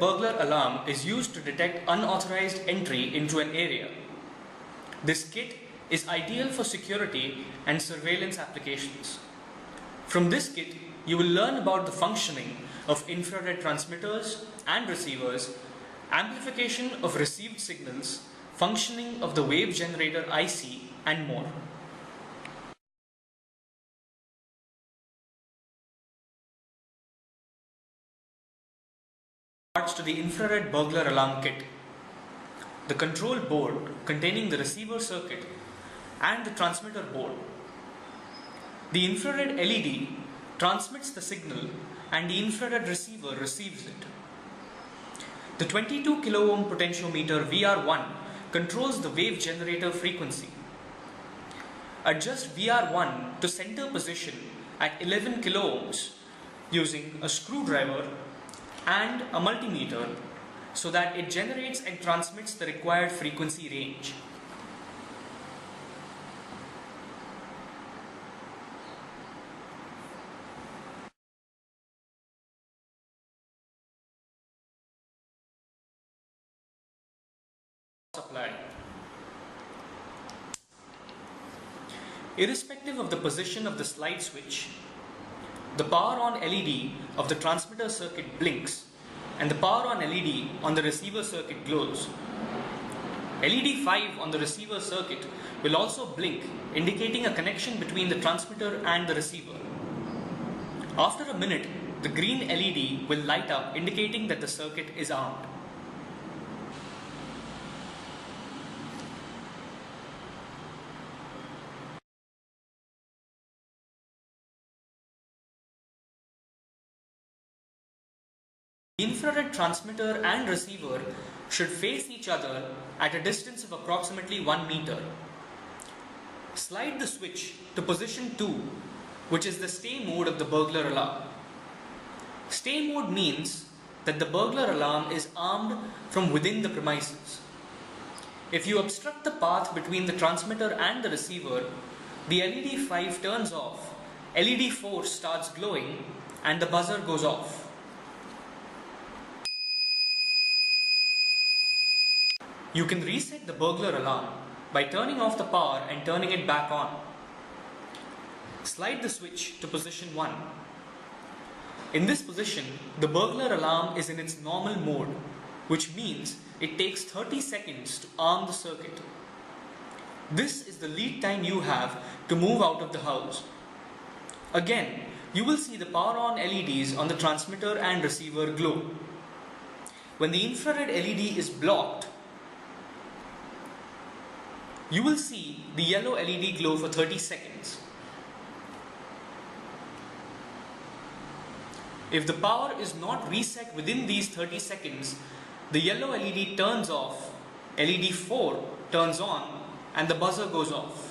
burglar alarm is used to detect unauthorized entry into an area. This kit is ideal for security and surveillance applications. From this kit, you will learn about the functioning of infrared transmitters and receivers, amplification of received signals, functioning of the wave generator IC, and more. Parts to the infrared burglar alarm kit: the control board containing the receiver circuit and the transmitter board. The infrared LED transmits the signal and the infrared receiver receives it. The 22 kilo ohm potentiometer VR1 controls the wave generator frequency. Adjust VR1 to center position at 11 kilo ohms using a screwdriver and a multimeter so that it generates and transmits the required frequency range. Supply. Irrespective of the position of the slide switch, the power on LED of the transmitter circuit blinks and the power on LED on the receiver circuit glows. LED 5 on the receiver circuit will also blink, indicating a connection between the transmitter and the receiver. After a minute, the green LED will light up, indicating that the circuit is armed. The infrared transmitter and receiver should face each other at a distance of approximately 1 meter. Slide the switch to position 2, which is the stay mode of the burglar alarm. Stay mode means that the burglar alarm is armed from within the premises. If you obstruct the path between the transmitter and the receiver, the LED 5 turns off, LED 4 starts glowing, and the buzzer goes off. You can reset the burglar alarm by turning off the power and turning it back on. Slide the switch to position 1. In this position, the burglar alarm is in its normal mode, which means it takes 30 seconds to arm the circuit. This is the lead time you have to move out of the house. Again, you will see the power on LEDs on the transmitter and receiver glow. When the infrared LED is blocked, you will see the yellow LED glow for 30 seconds. If the power is not reset within these 30 seconds, the yellow LED turns off, LED 4 turns on, and the buzzer goes off.